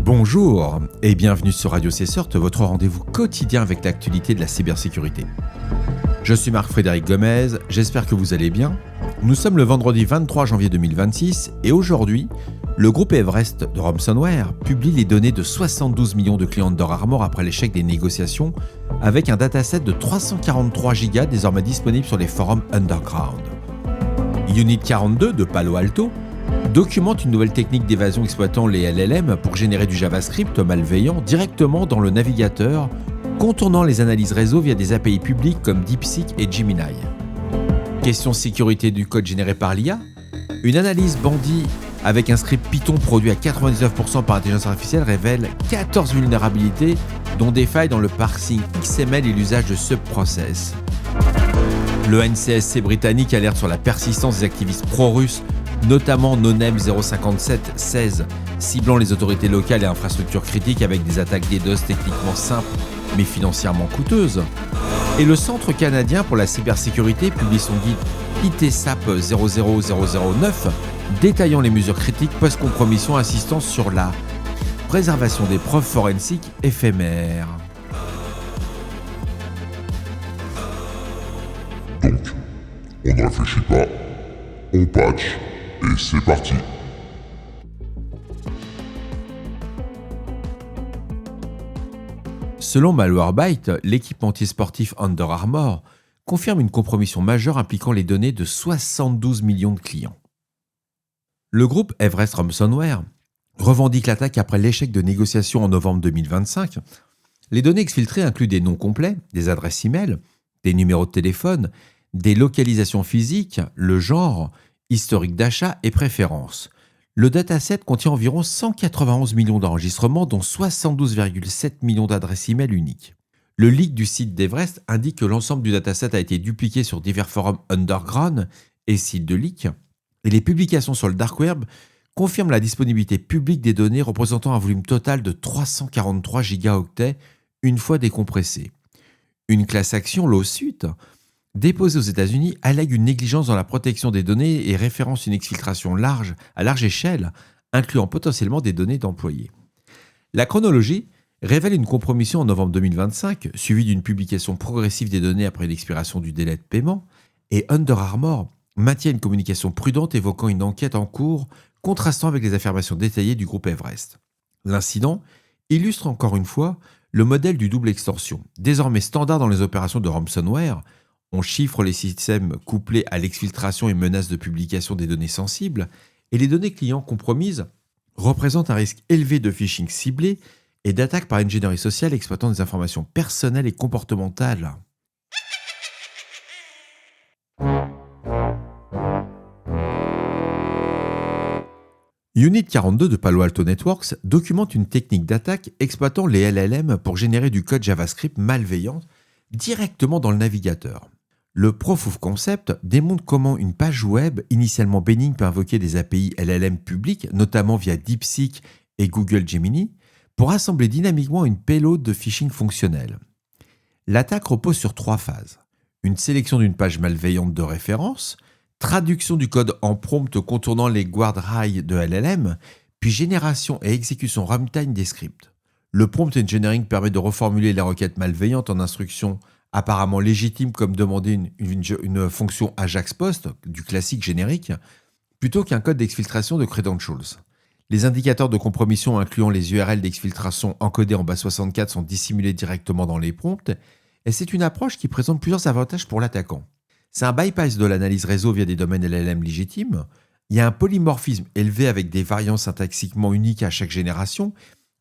Bonjour et bienvenue sur Radio CSERT, votre rendez-vous quotidien avec l'actualité de la cybersécurité. Je suis Marc-Frédéric Gomez, j'espère que vous allez bien. Nous sommes le vendredi 23 janvier 2026 et aujourd'hui, le groupe Everest de Ransomware publie les données de 72 millions de clients d'Or Armor après l'échec des négociations avec un dataset de 343 Go désormais disponible sur les forums underground. Unit 42 de Palo Alto documente une nouvelle technique d'évasion exploitant les LLM pour générer du JavaScript malveillant directement dans le navigateur, contournant les analyses réseau via des API publiques comme DeepSeek et Gemini. Question sécurité du code généré par l'IA. Une analyse bandit avec un script Python produit à 99% par intelligence artificielle révèle 14 vulnérabilités, dont des failles dans le parsing XML et l'usage de subprocess. Le NCSC britannique alerte sur la persistance des activistes pro-russes, notamment NoName 057-16, ciblant les autorités locales et infrastructures critiques avec des attaques DDoS techniquement simples mais financièrement coûteuses. Et le Centre canadien pour la cybersécurité publie son guide ITSAP 00009, détaillant les mesures critiques post-compromission insistant sur la préservation des preuves forensiques éphémères. Donc, on ne réfléchit pas, on patch, et c'est parti. Selon Malwarebytes, l'équipementier sportif Under Armour confirme une compromission majeure impliquant les données de 72 millions de clients. Le groupe Everest Ransomware revendique l'attaque après l'échec de négociations en novembre 2025. Les données exfiltrées incluent des noms complets, des adresses e-mail, des numéros de téléphone, des localisations physiques, le genre, historique d'achat et préférences. Le dataset contient environ 191 millions d'enregistrements, dont 72,7 millions d'adresses e-mail uniques. Le leak du site d'Everest indique que l'ensemble du dataset a été dupliqué sur divers forums underground et sites de leak, et les publications sur le dark web confirment la disponibilité publique des données représentant un volume total de 343 gigaoctets une fois décompressées. Une classe action lawsuit déposée aux États-Unis allègue une négligence dans la protection des données et référence une exfiltration à large échelle, incluant potentiellement des données d'employés. La chronologie révèle une compromission en novembre 2025, suivie d'une publication progressive des données après l'expiration du délai de paiement, et Under Armour maintient une communication prudente évoquant une enquête en cours contrastant avec les affirmations détaillées du groupe Everest. L'incident illustre encore une fois le modèle du double extorsion, désormais standard dans les opérations de ransomware. On chiffre les systèmes couplés à l'exfiltration et menaces de publication des données sensibles, et les données clients compromises représentent un risque élevé de phishing ciblé et d'attaque par ingénierie sociale exploitant des informations personnelles et comportementales. Unit 42 de Palo Alto Networks documente une technique d'attaque exploitant les LLM pour générer du code JavaScript malveillant directement dans le navigateur. Le Proof of Concept démontre comment une page web initialement bénigne peut invoquer des API LLM publiques, notamment via DeepSeek et Google Gemini, pour assembler dynamiquement une payload de phishing fonctionnel. L'attaque repose sur 3 phases. Une sélection d'une page malveillante de référence, traduction du code en prompt contournant les guardrails de LLM, puis génération et exécution runtime des scripts. Le prompt engineering permet de reformuler les requêtes malveillantes en instructions apparemment légitimes comme demander une fonction Ajax Post, du classique générique, plutôt qu'un code d'exfiltration de credentials. Les indicateurs de compromission incluant les URL d'exfiltration encodés en base 64 sont dissimulés directement dans les prompts, et c'est une approche qui présente plusieurs avantages pour l'attaquant. C'est un bypass de l'analyse réseau via des domaines LLM légitimes, il y a un polymorphisme élevé avec des variantes syntaxiquement uniques à chaque génération,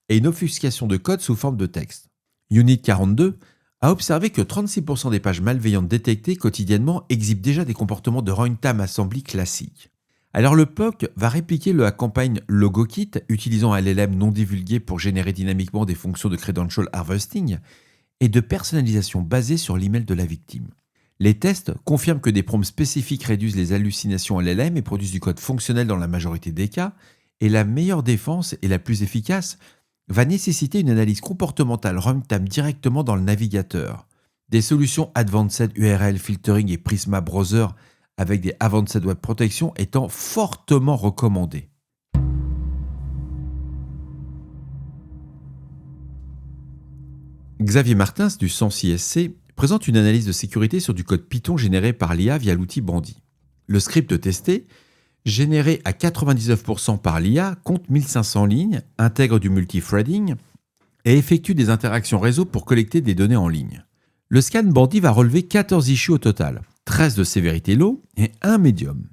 et une obfuscation de code sous forme de texte. Unit 42 a observé que 36% des pages malveillantes détectées quotidiennement exhibent déjà des comportements de runtime assembly classiques. Alors le POC va répliquer la campagne LogoKit utilisant un LLM non divulgué pour générer dynamiquement des fonctions de credential harvesting et de personnalisation basées sur l'email de la victime. Les tests confirment que des prompts spécifiques réduisent les hallucinations LLM et produisent du code fonctionnel dans la majorité des cas, et la meilleure défense et la plus efficace va nécessiter une analyse comportementale runtime directement dans le navigateur. Des solutions Advanced URL Filtering et Prisma Browser avec des Advanced Web Protection étant fortement recommandées. Xavier Martins du Sens ISC présente une analyse de sécurité sur du code Python généré par l'IA via l'outil Bandy. Le script testé, généré à 99% par l'IA, compte 1500 lignes, intègre du multithreading et effectue des interactions réseau pour collecter des données en ligne. Le scan Bandy va relever 14 issues au total, 13 de sévérité low et 1 médium.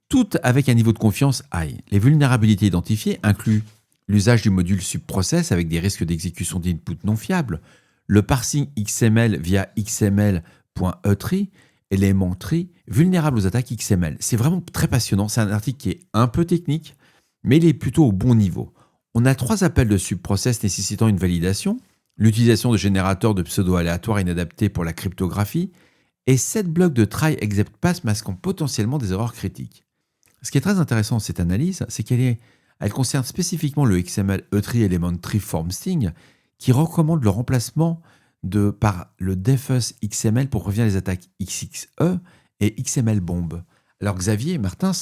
Toutes avec un niveau de confiance high. Les vulnérabilités identifiées incluent l'usage du module subprocess avec des risques d'exécution d'input non fiables, le parsing XML via XML.etree, élément tree, vulnérable aux attaques XML. C'est vraiment très passionnant, c'est un article qui est un peu technique, mais il est plutôt au bon niveau. On a 3 appels de subprocess nécessitant une validation, l'utilisation de générateurs de pseudo-aléatoires inadaptés pour la cryptographie, et 7 blocs de try except pass masquant potentiellement des erreurs critiques. Ce qui est très intéressant dans cette analyse, c'est qu'elle concerne spécifiquement le XML etree element tree form sting, qui recommande le remplacement par le defus XML pour prévenir les attaques XXE et XML bomb. Alors Xavier Martins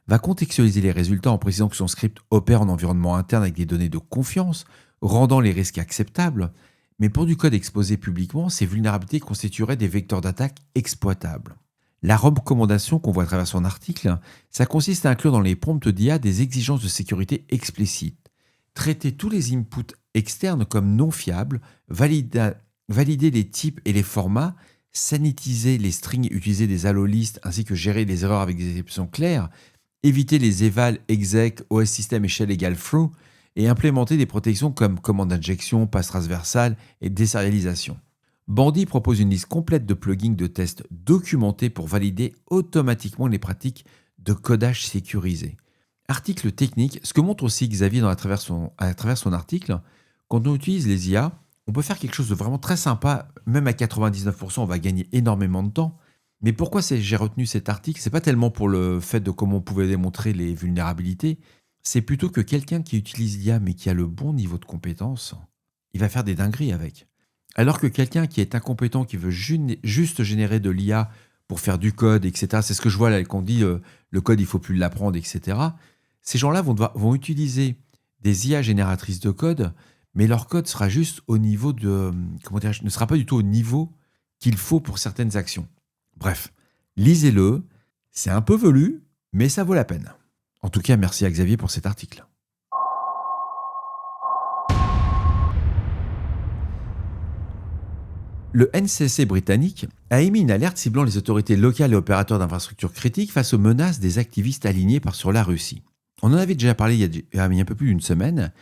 va contextualiser les résultats en précisant que son script opère en environnement interne avec des données de confiance, rendant les risques acceptables, mais pour du code exposé publiquement, ces vulnérabilités constitueraient des vecteurs d'attaque exploitables. La recommandation qu'on voit à travers son article, ça consiste à inclure dans les prompts d'IA des exigences de sécurité explicites. Traiter tous les inputs externes comme non fiables, valider les types et les formats, sanitiser les strings, utiliser des allolistes ainsi que gérer les erreurs avec des exceptions claires, éviter les eval, exec, OS system et shell égale through et implémenter des protections comme commande d'injection, passe transversale et désérialisation. Bandy propose une liste complète de plugins de tests documentés pour valider automatiquement les pratiques de codage sécurisé. Article technique, ce que montre aussi Xavier à travers son article, quand on utilise les IA, on peut faire quelque chose de vraiment très sympa, même à 99%, on va gagner énormément de temps. Mais pourquoi j'ai retenu cet article? C'est pas tellement pour le fait de comment on pouvait démontrer les vulnérabilités, c'est plutôt que quelqu'un qui utilise l'IA mais qui a le bon niveau de compétence, il va faire des dingueries avec. Alors que quelqu'un qui est incompétent, qui veut juste générer de l'IA pour faire du code, etc., c'est ce que je vois là, quand on dit le code, il ne faut plus l'apprendre, etc., ces gens-là vont utiliser des IA génératrices de code, mais leur code sera juste au niveau ne sera pas du tout au niveau qu'il faut pour certaines actions. Bref, lisez-le, c'est un peu velu, mais ça vaut la peine. En tout cas, merci à Xavier pour cet article. Le NCSC britannique a émis une alerte ciblant les autorités locales et opérateurs d'infrastructures critiques face aux menaces des activistes alignés sur la Russie. On en avait déjà parlé il y a un peu plus d'une semaine,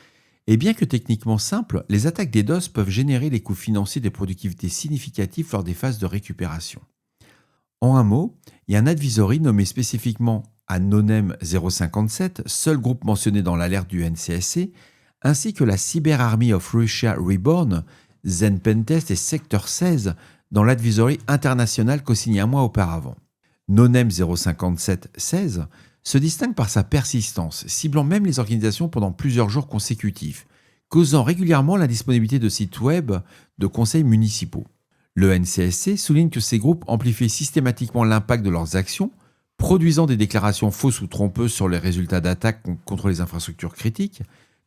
et bien que techniquement simples, les attaques DDoS peuvent générer des coûts financiers des productivités significatifs lors des phases de récupération. En un mot, il y a un advisory nommé spécifiquement Anonem 057, seul groupe mentionné dans l'alerte du NCSC, ainsi que la Cyber Army of Russia Reborn, Zen Pentest et Sector 16 dans l'advisory international co-signé un mois auparavant. Nonem 057-16 se distingue par sa persistance, ciblant même les organisations pendant plusieurs jours consécutifs, causant régulièrement l'indisponibilité de sites web de conseils municipaux. Le NCSC souligne que ces groupes amplifient systématiquement l'impact de leurs actions, produisant des déclarations fausses ou trompeuses sur les résultats d'attaques contre les infrastructures critiques,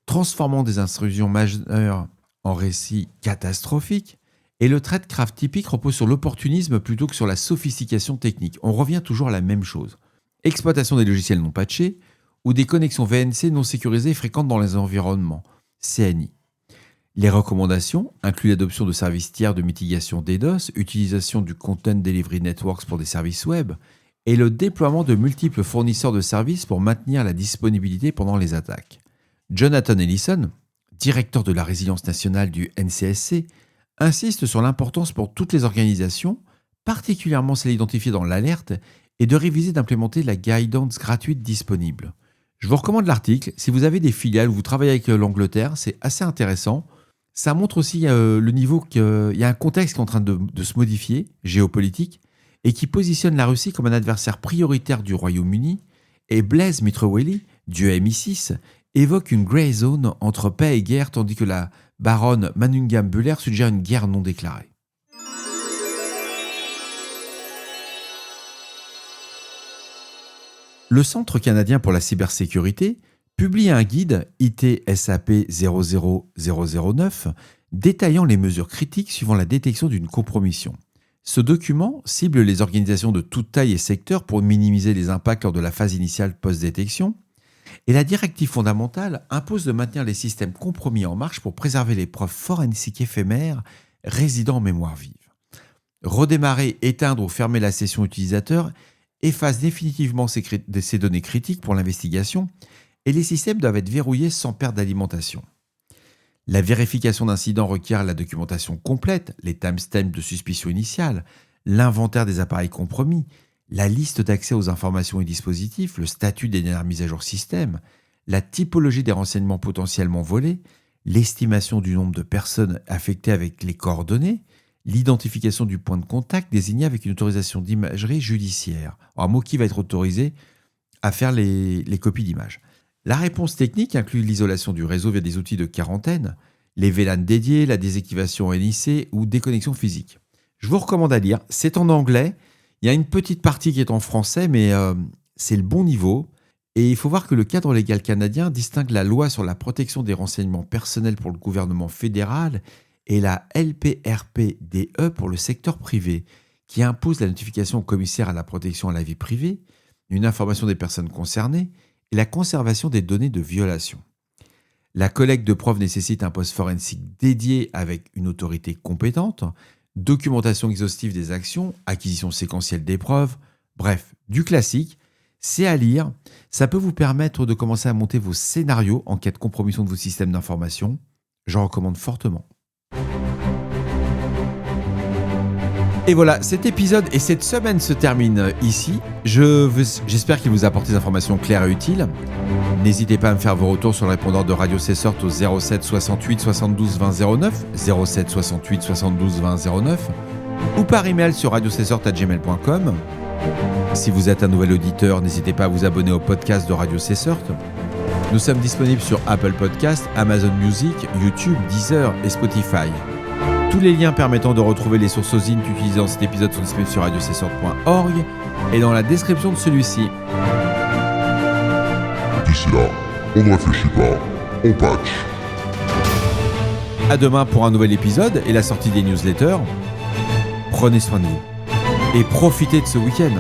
transformant des intrusions majeures en récits catastrophiques, et le tradecraft typique repose sur l'opportunisme plutôt que sur la sophistication technique. On revient toujours à la même chose. Exploitation des logiciels non patchés ou des connexions VNC non sécurisées fréquentes dans les environnements, CNI. Les recommandations incluent l'adoption de services tiers de mitigation DDoS, utilisation du Content Delivery Networks pour des services web et le déploiement de multiples fournisseurs de services pour maintenir la disponibilité pendant les attaques. Jonathan Ellison, directeur de la résilience nationale du NCSC, insiste sur l'importance pour toutes les organisations, particulièrement celles identifiées dans l'alerte, et de réviser et d'implémenter la guidance gratuite disponible. Je vous recommande l'article. Si vous avez des filiales ou vous travaillez avec l'Angleterre, c'est assez intéressant. Ça montre aussi le niveau qu'il y a un contexte qui est en train de se modifier, géopolitique, et qui positionne la Russie comme un adversaire prioritaire du Royaume-Uni. Et Blaise Mitraweli, du MI6, évoque une grey zone entre paix et guerre, tandis que la baronne Manningham Buller suggère une guerre non déclarée. Le Centre canadien pour la cybersécurité publie un guide IT SAP 00009 détaillant les mesures critiques suivant la détection d'une compromission. Ce document cible les organisations de toute taille et secteur pour minimiser les impacts lors de la phase initiale post-détection. Et la directive fondamentale impose de maintenir les systèmes compromis en marche pour préserver les preuves forensiques éphémères résidant en mémoire vive. Redémarrer, éteindre ou fermer la session utilisateur efface définitivement ces données critiques pour l'investigation et les systèmes doivent être verrouillés sans perte d'alimentation. La vérification d'incidents requiert la documentation complète, les timestamps de suspicion initiale, l'inventaire des appareils compromis, la liste d'accès aux informations et dispositifs, le statut des dernières mises à jour système, la typologie des renseignements potentiellement volés, l'estimation du nombre de personnes affectées avec les coordonnées, l'identification du point de contact désigné avec une autorisation d'imagerie judiciaire. Un mot qui va être autorisé à faire les copies d'images. La réponse technique inclut l'isolation du réseau via des outils de quarantaine, les VLAN dédiés, la désactivation NIC ou déconnexion physique. Je vous recommande à lire, c'est en anglais, il y a une petite partie qui est en français, mais c'est le bon niveau. Et il faut voir que le cadre légal canadien distingue la loi sur la protection des renseignements personnels pour le gouvernement fédéral et la LPRPDE pour le secteur privé, qui impose la notification au commissaire à la protection à la vie privée, une information des personnes concernées et la conservation des données de violation. La collecte de preuves nécessite un poste forensique dédié avec une autorité compétente, documentation exhaustive des actions, acquisition séquentielle des preuves, bref, du classique. C'est à lire, ça peut vous permettre de commencer à monter vos scénarios en cas de compromission de vos systèmes d'information. J'en recommande fortement. Et voilà, cet épisode et cette semaine se terminent ici. J'espère qu'il vous a apporté des informations claires et utiles. N'hésitez pas à me faire vos retours sur le répondeur de Radio CSort au 07 68 72 20 09, 07 68 72 20 09, ou par email sur radiocessort@gmail.com. Si vous êtes un nouvel auditeur, n'hésitez pas à vous abonner au podcast de Radio CSort. Nous sommes disponibles sur Apple Podcasts, Amazon Music, YouTube, Deezer et Spotify. Tous les liens permettant de retrouver les sources OSINT utilisées dans cet épisode sont disponibles sur radiocessort.org et dans la description de celui-ci. D'ici là, on ne réfléchit pas, on patch. À demain pour un nouvel épisode et la sortie des newsletters. Prenez soin de vous et profitez de ce week-end.